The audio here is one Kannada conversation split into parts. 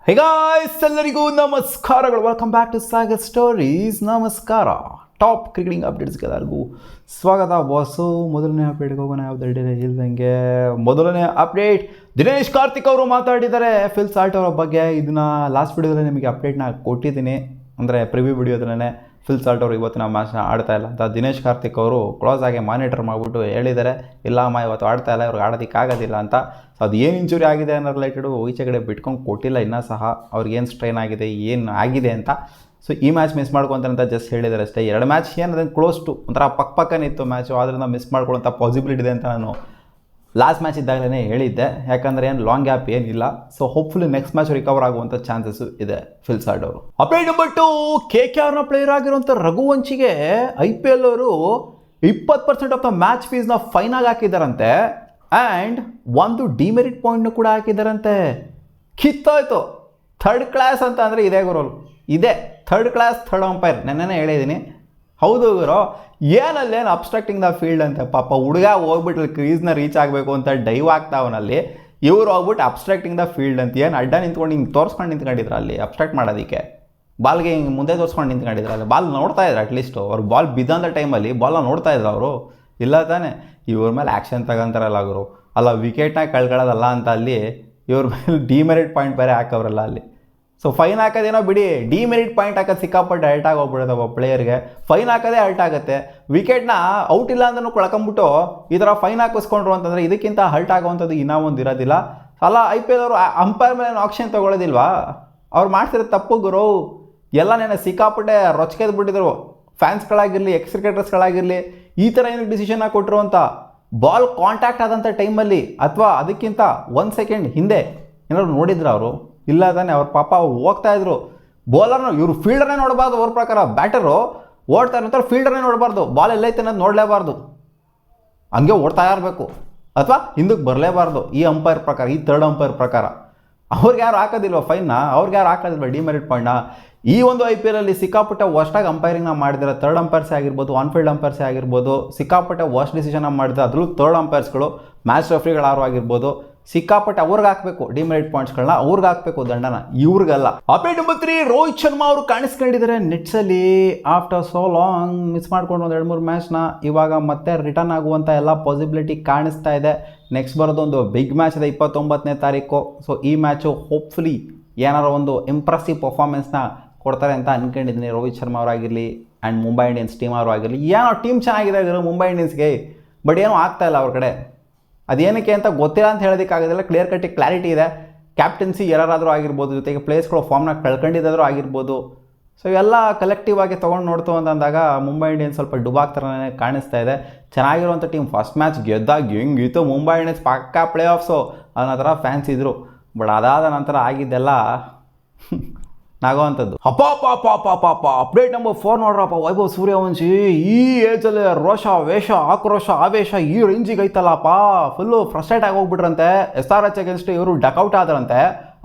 ಹೇ ಗಾಯ್ಸ್, ಎಲ್ಲರಿಗೂ ನಮಸ್ಕಾರಗಳು. Welcome back to Sagar stories. ನಮಸ್ಕಾರ. ಟಾಪ್ ಕ್ರಿಕೆಟಿಂಗ್ ಅಪ್ಡೇಟ್ಸ್ಗೆ ಎಲ್ಲರಿಗೂ ಸ್ವಾಗತ ಬಾಸು. ಮೊದಲನೇ ಅಪ್ಡೇಟ್ಗೆ ಹೋಗೋಣ. ಯಾವುದೇ ಇಲ್ದಂಗೆ ಮೊದಲನೇ ಅಪ್ಡೇಟ್, ದಿನೇಶ್ ಕಾರ್ತಿಕ್ ಅವರು ಮಾತಾಡಿದ್ದಾರೆ ಫಿಲ್ ಸಾಲ್ಟ್ ಅವರ ಬಗ್ಗೆ. ಇದನ್ನು ಲಾಸ್ಟ್ ವಿಡಿಯೋದಲ್ಲಿ ನಿಮಗೆ ಅಪ್ಡೇಟ್ನ ಕೊಟ್ಟಿದ್ದೀನಿ, ಅಂದರೆ ಪ್ರಿವ್ಯೂ ವಿಡಿಯೋದಲ್ಲೇ ಫಿಲ್ ಸಾಲ್ಟ್ ಅವರು ಇವತ್ತಿನ ಮ್ಯಾಚ್ನ ಆಡ್ತಾ ಇಲ್ಲ ಅಂತ ದಿನೇಶ್ ಕಾರ್ತಿಕ್ ಅವರು ಕ್ಲೋಸ್ ಆಗಿ ಮಾನಿಟರ್ ಮಾಡಿಬಿಟ್ಟು ಹೇಳಿದ್ದಾರೆ, ಇಲ್ಲ ಅಮ್ಮ ಇವತ್ತು ಆಡ್ತಾ ಇಲ್ಲ, ಇವ್ರಿಗೆ ಆಡೋದಕ್ಕಾಗೋದಿಲ್ಲ ಅಂತ. ಸೊ ಅದು ಏನು ಇಂಜುರಿ ಆಗಿದೆ ಅನ್ನೋ ರಿಲೇಟೆಡು ಈಚೆ ಕಡೆ ಬಿಟ್ಕೊಂಡು ಕೊಟ್ಟಿಲ್ಲ ಇನ್ನೂ ಸಹ, ಅವ್ರಿಗೇನು ಸ್ಟ್ರೈನ್ ಆಗಿದೆ ಏನು ಆಗಿದೆ ಅಂತ. ಸೊ ಈ ಮ್ಯಾಚ್ ಮಿಸ್ ಮಾಡ್ಕೊತಾರೆ ಅಂತ ಜಸ್ಟ್ ಹೇಳಿದ್ದಾರೆ ಅಷ್ಟೇ. 2 ಮ್ಯಾಚ್ ಏನು ಅದನ್ನು ಕ್ಲೋಸ್ ಟು ಒಂಥರ ಪಕ್ಕನೇ ಇತ್ತು ಮ್ಯಾಚು, ಆದ್ದರಿಂದ ಮಿಸ್ ಮಾಡ್ಕೊಳ್ಳೋಂಥ ಪಾಸಿಬಿಲಿಟಿ ಇದೆ ಅಂತ ನಾನು ಲಾಸ್ಟ್ ಮ್ಯಾಚ್ ಇದ್ದಾಗಲೇ ಹೇಳಿದ್ದೆ. ಯಾಕಂದರೆ ಏನು ಲಾಂಗ್ ಗ್ಯಾಪ್ ಏನಿಲ್ಲ. So hopefully next match recover ಆಗುವಂಥ ಚಾನ್ಸಸ್ಸು ಇದೆ ಫಿಲ್ ಸಾಲ್ಟ್ ಅವರು. ಅಪ್ಡೇಟ್ ನಂಬರ್ 2, KKRನ ಪ್ಲೇಯರ್ ಆಗಿರುವಂಥ ರಘುವಂಶಿಗೆ IPL ಅವರು 20% ಆಫ್ ದ ಮ್ಯಾಚ್ ಫೀಸ್ನ ಫೈನಾಗಿ ಹಾಕಿದ್ದಾರಂತೆ. ಆ್ಯಂಡ್ ಒಂದು ಡಿಮೆರಿಟ್ ಪಾಯಿಂಟ್ನು ಕೂಡ ಹಾಕಿದ್ದಾರಂತೆ. ಕಿತ್ತಾಯ್ತು. ಥರ್ಡ್ ಕ್ಲಾಸ್ ಅಂತ ಅಂದರೆ ಇದೇ ಗುರು, ಇದೇ ಥರ್ಡ್ ಕ್ಲಾಸ್ ಥರ್ಡ್ ಅಂಪೈರ್. ನೆನ್ನೆ ಹೇಳಿದ್ದೀನಿ. ಹೌದು ಗುರು, ಏನೇನು ಅಬ್ಸ್ಟ್ರಾಕ್ಟಿಂಗ್ ದ ಫೀಲ್ಡ್ ಅಂತ. ಪಾಪ ಹುಡುಗ ಹೋಗ್ಬಿಟ್ಟು ಕ್ರೀಸ್ನ ರೀಚ್ ಆಗಬೇಕು ಅಂತ ಡೈವ್ ಆಗ್ತಾವನಲ್ಲಿ, ಇವ್ರು ಹೋಗ್ಬಿಟ್ಟು ಅಬ್ಸ್ಟ್ರಾಕ್ಟಿಂಗ್ ದ ಫೀಲ್ಡ್ ಅಂತ ಏನು ಅಡ್ಡ ನಿಂತ್ಕೊಂಡು ಹಿಂಗೆ ತೋರಿಸ್ಕೊಂಡು ನಿಂತ್ಕೊಂಡಿದ್ರು ಅಲ್ಲಿ ಅಬ್ಸ್ಟ್ರಾಕ್ಟ್ ಮಾಡೋದಕ್ಕೆ. ಬಾಲ್ಗೆ ಹಿಂಗೆ ಮುಂದೆ ತೋರಿಸ್ಕೊಂಡು ನಿಂತ್ಕೊಂಡಿದ್ರು ಅಲ್ಲಿ. ಬಾಲ್ ನೋಡ್ತಾ ಇದ್ರು, ಅಟ್ಲೀಸ್ಟು ಅವ್ರು ಬಾಲ್ ಬಿದ್ದಂಥ ಟೈಮಲ್ಲಿ ಬಾಲ್ನ ನೋಡ್ತಾ ಇದ್ರು ಅವರು. ಇಲ್ಲ ತಾನೆ, ಇವ್ರ ಮೇಲೆ ಆ್ಯಕ್ಷನ್ ತಗೊಂತಾರಲ್ಲ ಅವರು. ಅಲ್ಲ, ವಿಕೆಟ್ನ ಕಳ್ಕೊಳ್ಳೋದಲ್ಲ ಅಂತ ಅಲ್ಲಿ ಇವ್ರ ಮೇಲೆ ಡಿಮೆರಿಟ್ ಪಾಯಿಂಟ್ ಬೇರೆ ಹಾಕವ್ರಲ್ಲ ಅಲ್ಲಿ. ಸೊ ಫೈನ್ ಹಾಕೋದೇನೋ ಬಿಡಿ, ಡಿಮೆರಿಟ್ ಪಾಯಿಂಟ್ ಹಾಕೋದು ಸಿಕ್ಕಾಪಟ್ಟೆ ಹರ್ಟ್ ಆಗೋಗ್ಬಿಡುತ್ತೆ ಒಬ್ಬ ಪ್ಲೇಯರ್ಗೆ. ಫೈನ್ ಹಾಕೋದೇ ಹರ್ಟ್ ಆಗುತ್ತೆ. ವಿಕೆಟ್ನ ಔಟ್ ಇಲ್ಲ ಅಂತಲೂ ಕಳ್ಕೊಂಬಿಟ್ಟು ಈ ಥರ ಫೈನ್ ಹಾಕಿಸ್ಕೊಂಡ್ರು ಅಂತಂದರೆ ಇದಕ್ಕಿಂತ ಹರ್ಟ್ ಆಗೋವಂಥದ್ದು ಇನ್ನೂ ಒಂದು ಇರೋದಿಲ್ಲ. ಅಲ್ಲ, IPL ಅವರು ಅಂಪೈರ್ ಮೇಲೆ ಆಕ್ಷನ್ ತೊಗೊಳ್ಳೋದಿಲ್ವಾ? ಅವ್ರು ಮಾಡ್ತಿರೋ ತಪ್ಪು ಗುರು. ಎಲ್ಲ ನೆನೆ ಸಿಕ್ಕಾಪಟ್ಟೆ ರೊಚ್ಕೆದ್ದು ಬಿಟ್ಟಿದ್ರು. ಫ್ಯಾನ್ಸ್ಗಳಾಗಿರಲಿ, ಎಕ್ಸ್ ಕ್ರಿಕೆಟರ್ಸ್ಗಳಾಗಿರಲಿ, ಈ ಥರ ಏನಕ್ಕೆ ಡಿಸಿಷನ್ನ ಕೊಟ್ಟರು ಅಂತ. ಬಾಲ್ ಕಾಂಟ್ಯಾಕ್ಟ್ ಆದಂಥ ಟೈಮಲ್ಲಿ ಅಥವಾ ಅದಕ್ಕಿಂತ 1 ಸೆಕೆಂಡ್ ಹಿಂದೆ ಏನಾದ್ರು ನೋಡಿದ್ರು ಅವರು? ಇಲ್ಲ ತಾನೆ. ಅವ್ರ ಪಾಪ ಹೋಗ್ತಾಯಿದ್ರು. ಬೌಲರ್ನ ಇವರು ಫೀಲ್ಡರ್ನೇ ನೋಡಬಾರ್ದು. ಅವ್ರ ಪ್ರಕಾರ ಬ್ಯಾಟರು ಓಡ್ತಾ ಇರೋ ಫೀಲ್ಡರ್ನೇ ನೋಡಬಾರ್ದು. ಬಾಲ್ ಎಲ್ಲೈತೆ ಅನ್ನೋದು ನೋಡಲೇಬಾರ್ದು, ಹಂಗೆ ಓಡ್ತಾ ಇರಬೇಕು ಅಥವಾ ಹಿಂದಕ್ಕೆ ಬರಲೇಬಾರ್ದು. ಈ ಅಂಪೈರ್ ಪ್ರಕಾರ, ಈ ಥರ್ಡ್ ಅಂಪೈರ್ ಪ್ರಕಾರ ಅವ್ರಿಗೆ ಯಾರು ಹಾಕೋದಿಲ್ವ ಫೈನ್ನ? ಅವ್ರಿಗೆ ಯಾರು ಹಾಕೋದಿಲ್ವ ಡಿಮೆರಿಟ್ ಪಾಯಿಂಟ್ನ? ಈ ಒಂದು IPL ಅಲ್ಲಿ ಸಿಕ್ಕಾಪಟ್ಟೆ ವರ್ಸ್ಟಾಗಿ ಅಂಪೈರಿಂಗ್ನ ಮಾಡಿದ್ದಾರೆ. ಥರ್ಡ್ ಅಂಪೈರ್ಸೇ ಆಗಿರ್ಬೋದು, ಆನ್ಫೀಲ್ಡ್ ಅಂಪೈರ್ಸೇ ಆಗಿರ್ಬೋದು, ಸಿಕ್ಕಾಪಟ್ಟೆ ವರ್ಸ್ಟ್ ಡಿಸಿಷನ್ನ ಮಾಡಿದ್ರೆ. ಅದರಲ್ಲೂ ಥರ್ಡ್ ಅಂಪೈರ್ಸ್ಗಳು, ಮ್ಯಾಚ್ ರೆಫ್ರಿಗಳು ಯಾರು ಆಗಿರ್ಬೋದು, ಸಿಕ್ಕಾಪಟ್ಟೆ ಅವ್ರಿಗೆ ಹಾಕಬೇಕು ಡಿಮೆರಿಟ್ ಪಾಯಿಂಟ್ಸ್ಗಳನ್ನ, ಅವ್ರಿಗೆ ಹಾಕಬೇಕು ದಂಡನ, ಇವ್ರಿಗಲ್ಲ. ಅಪ್ಡೇಟ್ ನಂಬರ್ 3, ರೋಹಿತ್ ಶರ್ಮಾ ಅವರು ಕಾಣಿಸ್ಕೊಂಡಿದ್ದಾರೆ ನೆಟ್ಸಲ್ಲಿ. ಆಫ್ಟರ್ ಸೋ ಲಾಂಗ್ ಮಿಸ್ ಮಾಡ್ಕೊಂಡು ಒಂದು 2-3 ಮ್ಯಾಚ್ನ ಇವಾಗ ಮತ್ತೆ ರಿಟರ್ನ್ ಆಗುವಂಥ ಎಲ್ಲ ಪಾಸಿಬಿಲಿಟಿ ಕಾಣಿಸ್ತಾ ಇದೆ. ನೆಕ್ಸ್ಟ್ ಬರೋದೊಂದು ಬಿಗ್ ಮ್ಯಾಚ್ ಇದೆ 29ನೇ ತಾರೀಕು. ಸೊ ಈ ಮ್ಯಾಚು ಹೋಪ್ಫುಲಿ ಏನಾರು ಒಂದು ಇಂಪ್ರೆಸಿವ್ ಪರ್ಫಾರ್ಮೆನ್ಸ್ನ ಕೊಡ್ತಾರೆ ಅಂತ ಅಂದ್ಕೊಂಡಿದ್ದೀನಿ. ರೋಹಿತ್ ಶರ್ಮಾ ಅವರಾಗಿರಲಿ ಆ್ಯಂಡ್ ಮುಂಬೈ ಇಂಡಿಯನ್ಸ್ ಟೀಮ್ ಅವರು ಆಗಿರಲಿ. ಏನೋ ಟೀಮ್ ಚೆನ್ನಾಗಿದೆ ಮುಂಬೈ ಇಂಡಿಯನ್ಸ್ಗೆ, ಬಟ್ ಏನೂ ಆಗ್ತಾಯಿಲ್ಲ ಅವ್ರ ಕಡೆ. ಅದೇನಕ್ಕೆ ಅಂತ ಗೊತ್ತಿಲ್ಲ ಅಂತ ಹೇಳೋದಕ್ಕಾಗೋದಿಲ್ಲ. ಕ್ಲಿಯರ್ ಕಟ್ಟಿಗೆ ಕ್ಲಾರಿಟಿ ಇದೆ. ಕ್ಯಾಪ್ಟನ್ಸಿ ಯಾರಾದರೂ ಆಗಿರ್ಬೋದು, ಜೊತೆಗೆ ಪ್ಲೇಯರ್ಸ್ಗಳು ಫಾರ್ಮ್ನ ಕಳ್ಕೊಂಡಿದ್ದಾದರೂ ಆಗಿರ್ಬೋದು. ಸೊ ಇವೆಲ್ಲ ಕಲೆಕ್ಟಿವ್ ಆಗಿ ತೊಗೊಂಡು ನೋಡ್ತು ಅಂತಂದಾಗ ಮುಂಬೈ ಇಂಡಿಯನ್ಸ್ ಸ್ವಲ್ಪ ಡುಬಾಕ್ ಥರನೇ ಕಾಣಿಸ್ತಾ ಇದೆ. ಚೆನ್ನಾಗಿರುವಂಥ ಟೀಮ್. ಫಸ್ಟ್ ಮ್ಯಾಚ್ ಗೆದ್ದಾಗ ಹೆಂಗಿತ್ತು ಮುಂಬೈ ಇಂಡಿಯನ್ಸ್, ಪಕ್ಕಾ ಪ್ಲೇ ಆಫ್ಸು ಅನ್ನೋ ಥರ ಫ್ಯಾನ್ಸ್ ಇದ್ದರು. ಬಟ್ ಅದಾದ ನಂತರ ಆಗಿದ್ದೆಲ್ಲ ನಾಗೋವಂಥದ್ದು. ಅಪ್ಪ ಅಪ್ಡೇಟ್ ನಂಬರ್ 4 ನೋಡ್ರಪ್ಪ. ವೈಭವ್ ಸೂರ್ಯವಂಶಿ ಈ ಏಜಲ್ಲಿ ರೋಷ, ವೇಷ, ಆಕ್ರೋಶ, ಆವೇಶ ಈ ರೇಂಜಿಗೆ ಐತಲ್ಲಪ್ಪ. ಫುಲ್ಲು ಫ್ರಸ್ಟ್ರೇಟ್ ಆಗಿ ಹೋಗ್ಬಿಟ್ರಂತೆ. SRH ಅಗೇನ್ಸ್ಟ್ ಇವರು ಡಕ್ಔಟ್ ಆದ್ರಂತೆ.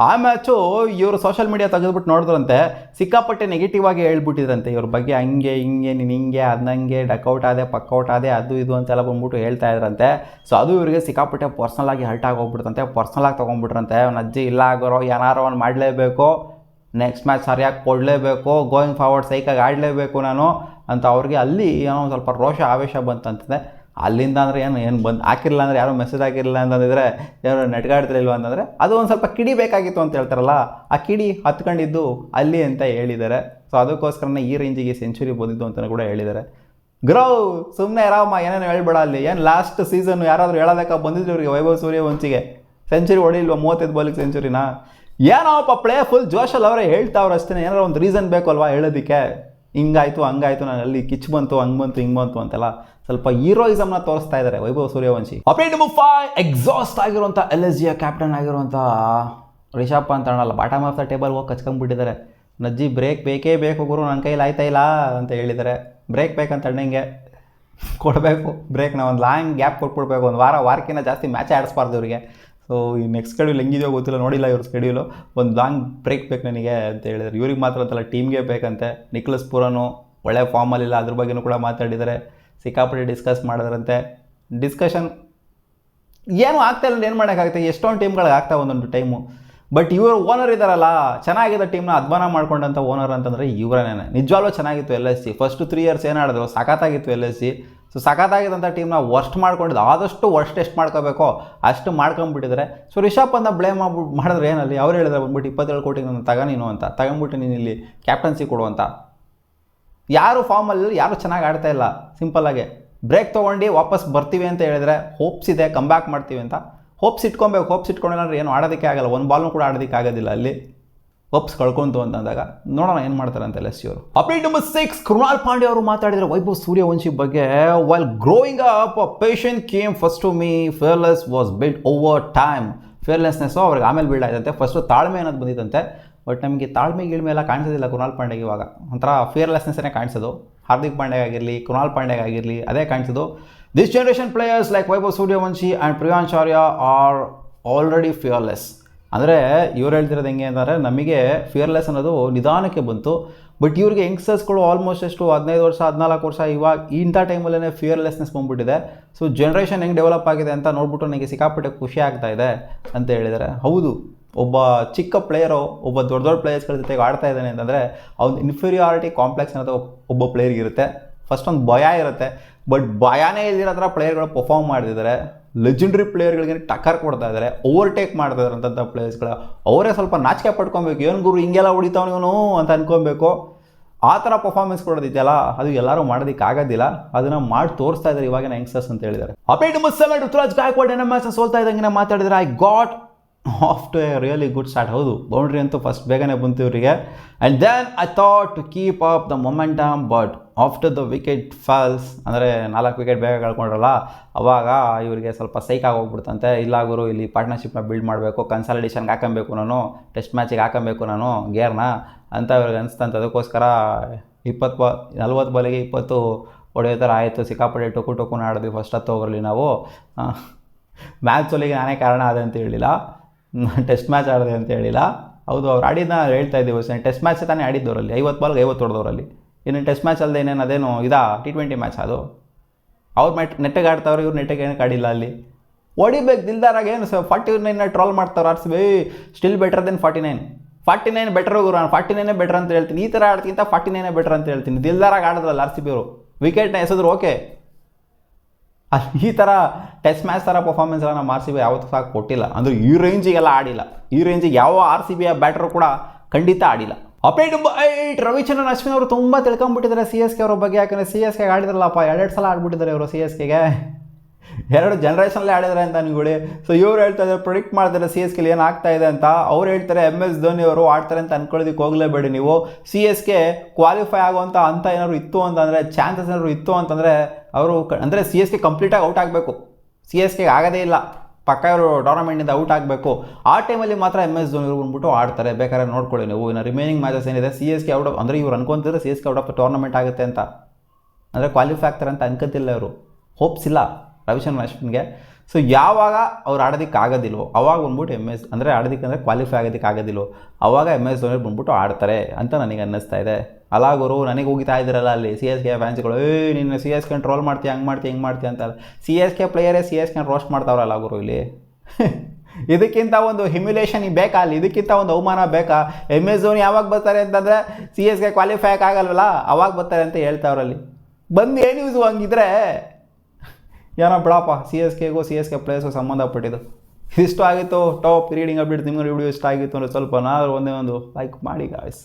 ಆ ಮ್ಯಾಚು ಇವರು ಸೋಷಿಯಲ್ ಮೀಡಿಯಾ ತೆಗೆದುಬಿಟ್ಟು ನೋಡಿದ್ರಂತೆ. ಸಿಕ್ಕಾಪಟ್ಟೆ ನೆಗೆಟಿವ್ ಆಗಿ ಹೇಳ್ಬಿಟ್ಟಿದ್ರಂತೆ ಇವ್ರ ಬಗ್ಗೆ. ಹಂಗೆ ಹಿಂಗೆ, ನೀನು ಹಿಂಗೆ ಅದನ್ನಂಗೆ, ಡಕ್ಔಟ್ ಆದೆ, ಪಕ್ಔಟ್ ಆದೆ, ಅದು ಇದು ಅಂತೆಲ್ಲ ಬಂದ್ಬಿಟ್ಟು ಹೇಳ್ತಾ ಇದ್ರಂತೆ. ಸೊ ಅದು ಇವರಿಗೆ ಸಿಕ್ಕಾಪಟ್ಟೆ ಪರ್ಸ್ನಲ್ ಆಗಿ ಹರ್ಟ್ ಆಗಿ ಹೋಗ್ಬಿಡ್ತಂತೆ. ಪರ್ಸ್ನಲ್ ಆಗಿ ತೊಗೊಂಡ್ಬಿಟ್ರಂತೆ. ಅವ್ನ ಅಜ್ಜಿ ಇಲ್ಲ ಆಗೋರೋ, ಏನಾರೋ ಅವ್ನು ಮಾಡಲೇಬೇಕು, ನೆಕ್ಸ್ಟ್ ಮ್ಯಾಚ್ ಸರಿಯಾಗಿ ಕೊಡಲೇಬೇಕು, ಗೋಯಿಂಗ್ ಫಾರ್ವರ್ಡ್ ಸೈಕಾಗಿ ಆಡಲೇಬೇಕು ನಾನು ಅಂತ ಅವ್ರಿಗೆ ಅಲ್ಲಿ ಏನೋ ಒಂದು ಸ್ವಲ್ಪ ರೋಷ, ಆವೇಶ ಬಂತಂತಂದೆ. ಅಲ್ಲಿಂದ ಅಂದರೆ ಏನು ಬಂದು ಹಾಕಿರಲಿಲ್ಲ ಅಂದರೆ, ಯಾರೋ ಮೆಸೇಜ್ ಹಾಕಿರಲಿಲ್ಲ ಅಂತಂದಿದ್ರೆ, ಯಾರು ನೆಟ್ಗಾಡ್ತಿರಲಿಲ್ವ ಅಂತಂದರೆ, ಅದು ಒಂದು ಸ್ವಲ್ಪ ಕಿಡಿ ಬೇಕಾಗಿತ್ತು ಅಂತ ಹೇಳ್ತಾರಲ್ಲ, ಆ ಕಿಡಿ ಹತ್ಕೊಂಡಿದ್ದು ಅಲ್ಲಿ ಅಂತ ಹೇಳಿದ್ದಾರೆ. ಸೊ ಅದಕ್ಕೋಸ್ಕರನೇ ಈ ರೇಂಜಿಗೆ ಸೆಂಚುರಿ ಬಂದಿದ್ದು ಅಂತಲೂ ಕೂಡ ಹೇಳಿದ್ದಾರೆ. ಗ್ರೋ ಸುಮ್ಮನೆ ರಾಮ ಏನೇನು ಹೇಳ್ಬೇಡ ಅಲ್ಲಿ. ಏನು ಲಾಸ್ಟ್ ಸೀಸನ್ ಯಾರಾದರೂ ಹೇಳೋದಕ್ಕೆ ಬಂದಿದ್ರು ಇವರಿಗೆ ವೈಭವ್ ಸೂರ್ಯವಂಶಿಗೆ ಸೆಂಚುರಿ ಹೊಡಿಲ್ವ? 35 ಬಾಲಿಗೆ ಸೆಂಚುರಿನಾ? ಏನೋಪ್ಪ ಪ್ಲೇ ಫುಲ್ ಜೋಶಲ್ಲಿ ಅವರೇ ಹೇಳ್ತಾವ್ರು ಅಷ್ಟೇ. ಏನಾರು ಒಂದು ರೀಸನ್ ಬೇಕಲ್ವಾ ಹೇಳೋದಕ್ಕೆ. ಹಿಂಗಾಯಿತು ಹಂಗಾಯಿತು, ನಾನು ಅಲ್ಲಿ ಕಿಚ್ ಬಂತು, ಹಂಗೆ ಬಂತು, ಹಿಂಗೆ ಬಂತು ಅಂತೆಲ್ಲ ಸ್ವಲ್ಪ ಹೀರೋಯಿಸಮ್ನ ತೋರಿಸ್ತಾ ಇದ್ದಾರೆ Vaibhav Suryavanshi. Update number 5, exhaust ಆಗಿರುವಂಥ LSGಯ ಕ್ಯಾಪ್ಟನ್ ಆಗಿರುವಂಥ ರಿಷಬ್ ಪಂತ್ ಅಣ್ಣಲ್ಲ ಬಾಟಮ್ ಆಫ್ ದ ಟೇಬಲ್ ಹೋಗಿ ಕಚ್ಕೊಂಡ್ಬಿಟ್ಟಿದ್ದಾರೆ. ನಜ್ಜಿ ಬ್ರೇಕ್ ಬೇಕೇ ಬೇಕು ಗುರು, ನನ್ನ ಕೈಲಿ ಆಯ್ತಾ ಇಲ್ಲ ಅಂತ ಹೇಳಿದ್ದಾರೆ. ಬ್ರೇಕ್ ಬೇಕಂತ ಅಣ್ಣಂಗೆ ಕೊಡಬೇಕು ಬ್ರೇಕ್ನ. ಒಂದು ಲಾಂಗ್ ಗ್ಯಾಪ್ ಕೊಟ್ಬಿಡ್ಬೇಕು. ಒಂದು ವಾರಕ್ಕಿಂತ ಜಾಸ್ತಿ ಮ್ಯಾಚ್ ಆಡಿಸ್ಬಾರ್ದು ಇವರಿಗೆ. ಸೊ ಈ ನೆಕ್ಸ್ಟ್ ಶೆಡ್ಯೂಲ್ ಹೆಂಗಿದೆಯೋ ಗೊತ್ತಿಲ್ಲ, ನೋಡಿಲ್ಲ ಇವ್ರ ಶೆಡ್ಯೂಲು. ಒಂದು ಲಾಂಗ್ ಬ್ರೇಕ್ ಬೇಕು ನನಗೆ ಅಂತ ಹೇಳಿದ್ದಾರೆ. ಇವ್ರಿಗೆ ಮಾತ್ರ ಅಂತಲ್ಲ, ಟೀಮ್ಗೆ ಬೇಕಂತೆ. ನಿಕ್ಲಸ್ ಪೂರನು ಒಳ್ಳೆ ಫಾರ್ಮಲ್ಲಿಲ್ಲ, ಅದ್ರ ಬಗ್ಗೆನೂ ಕೂಡ ಮಾತಾಡಿದ್ದಾರೆ. ಸಿಕ್ಕಾಪಟ್ಟೆ ಡಿಸ್ಕಸ್ ಮಾಡಿದ್ರಂತೆ. ಡಿಸ್ಕಷನ್ ಏನೂ ಆಗ್ತಾಯಿಲ್ಲ, ಏನು ಮಾಡೋಕ್ಕಾಗುತ್ತೆ. ಎಷ್ಟೊಂದು ಟೀಮ್ಗಳಿಗೆ ಆಗ್ತಾವೆ ಒಂದೊಂದು ಟೈಮು. ಬಟ್ ಇವರು ಓನರ್ ಇದ್ದಾರಲ್ಲ, ಚೆನ್ನಾಗಿದೆ ಟೀಮ್ನ ಅಧ್ವಾನ ಮಾಡ್ಕೊಂಡಂಥ ಓನರ್ ಅಂತಂದರೆ ಇವರೇನೇ. ನಿಜವಾಗ್ಲೂ ಚೆನ್ನಾಗಿತ್ತು LSG. ಫಸ್ಟ್ 3 ಇಯರ್ಸ್ ಏನಾಡಿದ್ರು ಸಖತ್ತಾಗಿತ್ತು LSG. ಸೊ ಸಖತ್ತಾಗಿದ್ದಂಥ ಟೀಮ್ನ ವರ್ಸ್ಟ್ ಮಾಡ್ಕೊಂಡಿದ್ದು, ಆದಷ್ಟು ವರ್ಸ್ಟ್ ಎಷ್ಟು ಮಾಡ್ಕೋಬೇಕೋ ಅಷ್ಟು ಮಾಡ್ಕೊಂಬಿಟ್ಟಿದ್ದಾರೆ. ಸೊ ರಿಷಬ್ ಪಂತ್ನ ಬ್ಲೇಮ್ ಮಾಡಿದ್ರೆ ಏನಲ್ಲಿ, ಅವ್ರು ಹೇಳಿದ್ರೆ ಬಂದ್ಬಿಟ್ಟು 27 ಕೋಟಿ ನಾನು ನೀನು ಅಂತ ತಗೊಂಬಿಟ್ಟು ನೀನು ಇಲ್ಲಿ ಕ್ಯಾಪ್ಟನ್ಸಿ ಕೊಡು ಅಂತ. ಯಾರು ಫಾರ್ಮಲ್ಲಿ ಯಾರು ಚೆನ್ನಾಗಿ ಆಡ್ತಾ ಇಲ್ಲ. ಸಿಂಪಲ್ಲಾಗಿ ಬ್ರೇಕ್ ತೊಗೊಂಡು ವಾಪಸ್ ಬರ್ತೀವಿ ಅಂತ ಹೇಳಿದ್ರೆ ಹೋಪ್ಸ್ ಇದೆ, ಕಮ್ ಬ್ಯಾಕ್ ಮಾಡ್ತೀವಿ ಅಂತ. ಹೋಪ್ಸ್ ಇಟ್ಕೊಬೇಕು. ಹೋಪ್ಸ್ ಇಟ್ಕೊಂಡಿಲ್ಲ ಅಂದರೆ ಏನು ಆಡೋದಕ್ಕೆ ಆಗಲ್ಲ. ಒಂದು ಬಾಲ್ನೂ ಕೂಡ ಆಡೋದಕ್ಕೆ ಆಗೋದಿಲ್ಲ ಅಲ್ಲಿ. ಹೋಪ್ಸ್ ಕಳ್ಕೊಂತು ಅಂತಂದಾಗ ನೋಡೋಣ ಏನು ಮಾಡ್ತಾರೆ ಅಂತ LSG ಅವರು. ಅಪ್ಡೇಟ್ ನಂಬರ್ 6, ಕೃಣಾಲ್ ಪಾಂಡ್ಯ ಅವರು ಮಾತಾಡಿದರೆ ವೈಭವ್ ಸೂರ್ಯವಂಶಿ ಬಗ್ಗೆ. While growing up passion came first to me, fearless was built over time. Fearlessness ಅವ್ರಿಗೆ ಆಮೇಲೆ ಬಿಲ್ಡ್ ಆಯ್ತಂತೆ. ಫಸ್ಟು ತಾಳ್ಮೆ ಅನ್ನೋದು ಬಂದಿತ್ತಂತೆ. ಬಟ್ ನಮಗೆ ತಾಳ್ಮೆ ಗಿಳ್ಮೆ ಎಲ್ಲ ಕಾಣಿಸೋದಿಲ್ಲ ಕೃಣಾಲ್ ಪಾಂಡ್ಯಗೆ. ಇವಾಗ ಒಂಥರ ಫಿಯರ್ಲೆಸ್ನೆಸ್ಸೇ ಕಾಣಿಸೋದು. ಹಾರ್ದಿಕ್ ಪಾಂಡ್ಯಗಾಗಿರಲಿ, ಕೃಣಾಲ್ ಪಾಂಡ್ಯಗಾಗಿರಲಿ ಅದೇ ಕಾಣಿಸೋದು. This generation players like Vaibhav Suryavanshi and Priyansh Arya are already fearless. ಅಂದರೆ ಇವ್ರು ಹೇಳ್ತಿರೋದು ಹೆಂಗೆ ಅಂತಂದರೆ, ನಮಗೆ ಫಿಯರ್ಲೆಸ್ ಅನ್ನೋದು ನಿಧಾನಕ್ಕೆ ಬಂತು. ಬಟ್ ಇವ್ರಿಗೆ ಯಂಗ್ಸ್ಟರ್ಸ್ಗಳು ಆಲ್ಮೋಸ್ಟ್ ಎಷ್ಟು 15 ವರ್ಷ 14 ವರ್ಷ ಇವಾಗ ಇಂಥ ಟೈಮಲ್ಲೇ ಫಿಯರ್ಲೆಸ್ನೆಸ್ ಬಂದುಬಿಟ್ಟಿದೆ. ಸೊ ಜನ್ರೇಷನ್ ಹೆಂಗೆ ಡೆವಲಪ್ ಆಗಿದೆ ಅಂತ ನೋಡ್ಬಿಟ್ಟು ನನಗೆ ಸಿಕ್ಕಾಪಟ್ಟೆ ಖುಷಿ ಆಗ್ತಾ ಇದೆ ಅಂತ ಹೇಳಿದ್ದಾರೆ. ಹೌದು, ಒಬ್ಬ ಚಿಕ್ಕ ಪ್ಲೇಯರು ಒಬ್ಬ ದೊಡ್ಡ ಪ್ಲೇಯರ್ಸ್ಗಳ ಜೊತೆಗೆ ಆಡ್ತಾ ಇದ್ದಾನೆ ಅಂತಂದರೆ ಅವ್ನು ಇನ್ಫೀರಿಯಾರಿಟಿ ಕಾಂಪ್ಲೆಕ್ಸ್ ಅನ್ನೋದು ಒಬ್ಬ ಪ್ಲೇಯರ್ಗಿರುತ್ತೆ. ಫಸ್ಟ್ ಒಂದು ಭಯ ಇರುತ್ತೆ. ಬಟ್ ಭಯನೇ ಇಲ್ದಿರೋ ಥರ ಪ್ಲೇಯರ್ಗಳು ಪರ್ಫಾರ್ಮ್ ಮಾಡ್ತಿದ್ದಾರೆ. ಲೆಜೆಂಡ್ರಿ ಪ್ಲೇಯರ್ಗಳಿಗೆ ಟಕ್ಕರ್ ಕೊಡ್ತಾ ಇದ್ದಾರೆ, ಓವರ್ಟೇಕ್ ಮಾಡ್ತಾ ಇದ್ದಾರೆ ಅಂಥ ಪ್ಲೇಯರ್ಸ್ಗಳು. ಅವರೇ ಸ್ವಲ್ಪ ನಾಚಿಕೆ ಪಡ್ಕೊಬೇಕು. ಏನು ಗುರು ಹಿಂಗೆಲ್ಲ ಹೊಡಿತಾವ್ ಇವನು ಅಂತ ಅನ್ಕೊಬೇಕು. ಆ ಥರ ಪರ್ಫಾರ್ಮೆನ್ಸ್ ಕೊಡೋದಿದೆಯಲ್ಲ, ಅದು ಎಲ್ಲರೂ ಮಾಡೋದಕ್ಕೆ ಆಗೋದಿಲ್ಲ. ಅದನ್ನು ಮಾಡಿ ತೋರಿಸ್ತಾ ಇದ್ದಾರೆ ಇವಾಗಿನ ಯಂಗ್ಸ್ಟರ್ಸ್ ಅಂತ ಹೇಳಿದ್ದಾರೆ. ಅಪ್ಡೇಟ್ ನಂಬರ್ 7, ಋತುರಾಜ್ ಗಾಯಕ್ವಾಡ್ ಏನೋ ಮ್ಯಾಚ್ ಸೋಲ್ತಾ ಇದ್ದಂಗೆ ಮಾತಾಡಿದರೆ I got off to a really good start. ಹೌದು, ಬೌಂಡ್ರಿ ಅಂತೂ ಫಸ್ಟ್ ಬೇಗನೆ ಬಂತು ಇವರಿಗೆ. And then I thought to keep up the momentum, but after the wicket falls, ಅಂದರೆ 4 ವಿಕೆಟ್ ಬೇಗ ಕಳ್ಕೊಂಡ್ರಲ್ಲ, ಅವಾಗ ಇವರಿಗೆ ಸ್ವಲ್ಪ ಸೈಕ್ ಆಗೋಗ್ಬಿಡ್ತಂತೆ. ಇಲ್ಲ ಗುರು, ಇಲ್ಲಿ ಪಾರ್ಟ್ನರ್ಶಿಪ್ನ ಬಿಲ್ಡ್ ಮಾಡಬೇಕು, ಕನ್ಸಾಲಿಡೇಷನ್ಗೆ ಹಾಕೊಬೇಕು, ನಾನು ಟೆಸ್ಟ್ ಮ್ಯಾಚಿಗೆ ಹಾಕೊಬೇಕು ನಾನು ಗೇರ್ನ ಅಂತ ಇವ್ರಿಗೆ ಅನಿಸ್ತಂತೆ. ಅದಕ್ಕೋಸ್ಕರ 40 ಬಾಲಿಗೆ 20 ಹೊಡೆಯೋ ಥರ ಆಯಿತು. ಸಿಕ್ಕಾಪಟ್ಟೆ ಟೊಕು ಆಡಿದ್ವಿ ಫಸ್ಟ್ 10 ಓವರಲ್ಲಿ ನಾವು. ಮ್ಯಾಚ್ ಸೋಲಿಗೆ ನಾನೇ ಕಾರಣ ಆದೆ ಅಂತ ಹೇಳಿಲ್ಲ, ಟೆಸ್ಟ್ ಮ್ಯಾಚ್ ಆಡಿದೆ ಅಂತ ಹೇಳಿಲ್ಲ. ಹೌದು, ಅವ್ರು ಆಡಿದ್ದನ್ನ ಹೇಳ್ತಾ ಇದ್ದೀವಿ. ಟೆಸ್ಟ್ ಮ್ಯಾಚ್ ತಾನೇ ಆಡಿದ್ದವರಲ್ಲಿ 50 ಬಾಲ್ಗೆ 50 ಹೊಡೆದವರಲ್ಲಿ. ಇನ್ನು ಟೆಸ್ಟ್ ಮ್ಯಾಚ್ ಅಲ್ಲದೆ ಇನ್ನೇನು ಅದೇನು ಇದಾ T20 ಮ್ಯಾಚ್ ಅದು. ಅವ್ರು ನೆಟ್ಟಿಗೆ ಆಡ್ತಾವ್ರೆ, ಇವ್ರು ನೆಟ್ಟಿಗೆ ಏನಕ್ಕೆ ಆಡಿಲ್ಲ ಅಲ್ಲಿ. ಹೊಡಿಬೇಕು ದಿಲ್ದಾರಾಗ. ಏನು 49 ಟ್ರೋಲ್ ಮಾಡ್ತಾವ್ರು RCB. Still better than 49 better ಗುರು. ನಾನು 49 ಬೆಟರ್ ಅಂತ ಹೇಳ್ತೀನಿ. ಈ ಥರ ಆಡ್ತಿಂತ 49 ಬೆಟರ್ ಅಂತ ಹೇಳ್ತೀನಿ. ದಿಲ್ದಾರಾಗ ಆಡಿದ್ರಲ್ಲ RCB ಅವರು, ವಿಕೆಟ್ನ ಎಸೆದ್ರು ಓಕೆ. ಈ ಥರ ಟೆಸ್ಟ್ ಮ್ಯಾಚ್ ಥರ ಪರ್ಫಾರ್ಮೆನ್ಸ್ ಎಲ್ಲ ನಮ್ಮ RCB ಯಾವತ್ತೂ ಸಾಕು ಕೊಟ್ಟಿಲ್ಲ. ಅಂದರೆ ಈ ರೇಂಜಿಗೆಲ್ಲ ಆಡಿಲ್ಲ. ಈ ರೇಂಜಿಗೆ ಯಾವ RCB ಬ್ಯಾಟರು ಕೂಡ ಖಂಡಿತ ಆಡಿಲ್ಲ. ಅಪ್ಡೇಟ್ ನಂಬರ್ 8, ರವಿಚಂದ್ರನ್ ಅಶ್ವಿನ್ ಅವರು ತುಂಬ ತಿಳ್ಕೊಂಬಿಟ್ಟಿದ್ದಾರೆ CSK ಅವರ ಬಗ್ಗೆ. ಯಾಕಂದರೆ CSK ಆಡಿದ್ರಲ್ಲಪ್ಪ, 2 ಸಲ ಆಡ್ಬಿಟ್ಟಿದ್ದಾರೆ ಇವರು CSKಗೆ. 2 ಜನರೇಷನ್ಲೇ ಆಡಿದ್ದಾರೆ ಅಂತ ಅನ್ಕೊಳ್ಳಿ. ಸೊ ಇವ್ರು ಹೇಳ್ತಾ ಇದ್ದಾರೆ, ಪ್ರಿಡಿಕ್ಟ್ ಮಾಡ್ತಾರೆ CSK ಏನು ಆಗ್ತಾ ಇದೆ ಅಂತ. ಅವ್ರು ಹೇಳ್ತಾರೆ MS ಧೋನಿ ಅವರು ಆಡ್ತಾರೆ ಅಂತ ಅನ್ಕೊಳ್ಳೋದಕ್ಕೆ ಹೋಗಲೇಬೇಡಿ ನೀವು. CSK ಕ್ವಾಲಿಫೈ ಆಗುವಂಥ ಅಂತ ಏನಾದ್ರು ಇತ್ತು ಅಂತಂದರೆ, ಚಾನ್ಸಸ್ ಏನಾದ್ರು ಇತ್ತು ಅಂತಂದರೆ ಅವರು ಅಂದರೆ CSK ಕಂಪ್ಲೀಟಾಗಿ ಔಟ್ ಆಗಬೇಕು. CSK ಆಗೋದೇ ಇಲ್ಲ, ಪಕ್ಕ ಇವರು ಟೂರ್ನಮೆಂಟಿಂದ ಔಟ್ ಆಗಬೇಕು. ಆ ಟೈಮಲ್ಲಿ ಮಾತ್ರ MS ಧೋನಿ ಅವರು ಬಂದ್ಬಿಟ್ಟು ಆಡ್ತಾರೆ. ಬೇಕಾದ್ರೆ ನೋಡ್ಕೊಳ್ಳಿ ನೀವು. ಇನ್ನು ರಿಮೈನಿಂಗ್ ಮ್ಯಾಚಸ್ ಏನಿದೆ CSK ಔಟ್ ಆಫ್, ಅಂದರೆ ಇವ್ರು ಅನ್ಕೊಂತಿದ್ರೆ CSK ಔಟ್ ಆಫ್ ಟೂರ್ನಮೆಂಟ್ ಆಗುತ್ತೆ ಅಂತ, ಅಂದರೆ ಕ್ವಾಲಿಫೈ ಆಗ್ತಾರೆ ಅಂತ ಅನ್ಕೋತಿಲ್ಲ ಇವರು. ಹೋಪ್ಸ್ ಇಲ್ಲ ರವಿಚಂದ್ರನ್ ಅಶ್ವಿನ್ಗೆ. ಸೊ ಯಾವಾಗ ಅವ್ರು ಆಡೋದಕ್ಕೆ ಆಗೋದಿಲ್ವೋ ಅವಾಗ ಬಂದ್ಬಿಟ್ಟು MS ಅಂದರೆ ಆಡೋದಕ್ಕೆ ಅಂದರೆ ಕ್ವಾಲಿಫೈ ಆಗೋದಕ್ಕೆ ಆಗೋದಿಲ್ವೋ ಅವಾಗ MS ಧೋನಿ ಬಂದ್ಬಿಟ್ಟು ಆಡ್ತಾರೆ ಅಂತ ನನಗೆ ಅನ್ನಿಸ್ತಾ ಇದೆ. ಅಲ್ಲ ಗುರು, ನನಗೆ ಹೋಗ್ತಾ ಇದ್ದೀರಲ್ಲ ಅಲ್ಲಿ CSK ಫ್ಯಾನ್ಸ್ಗಳು, ನೀನು CSK ಟ್ರೋಲ್ ಮಾಡ್ತೀಯ, ಹಂಗೆ ಮಾಡ್ತೀಯ ಹಿಂಗೆ ಮಾಡ್ತೀಯ ಅಂತ. CSK ಪ್ಲೇಯರೇ CSK ರೋಸ್ಟ್ ಮಾಡ್ತಾವ್ರಲ್ಲ ಗುರು ಇಲ್ಲಿ. ಇದಕ್ಕಿಂತ ಒಂದು ಹ್ಯುಮಿಲೇಷನ್ ಬೇಕಾ ಅಲ್ಲಿ? ಇದಕ್ಕಿಂತ ಒಂದು ಅವಮಾನ ಬೇಕಾ? MS ಧೋನಿ ಯಾವಾಗ ಬರ್ತಾರೆ ಅಂತಂದರೆ CSK ಕ್ವಾಲಿಫೈ ಆಗಲ್ವಲ್ಲ ಅವಾಗ ಬರ್ತಾರೆ ಅಂತ ಹೇಳ್ತಾವ್ರಲ್ಲಿ. ಬಂದು ಏನು ಯೂಸು ಹಂಗಿದ್ರೆ? ಏನೋ ಬಿಡಪ್ಪ, CSKಗೂ CSK ಪ್ಲೇಯರ್ಸ್ಗೂ ಸಂಬಂಧಪಟ್ಟಿದ್ದು ಇಷ್ಟು ಆಗಿತ್ತು. Top reading update. ನಿಮ್ಗೆ ವಿಡಿಯೋ ಇಷ್ಟ ಆಗಿತ್ತು ಅಂದರೆ ಸ್ವಲ್ಪ ಒಂದೇ ಒಂದು ಲೈಕ್ ಮಾಡಿ ಗಾಯ್ಸ್.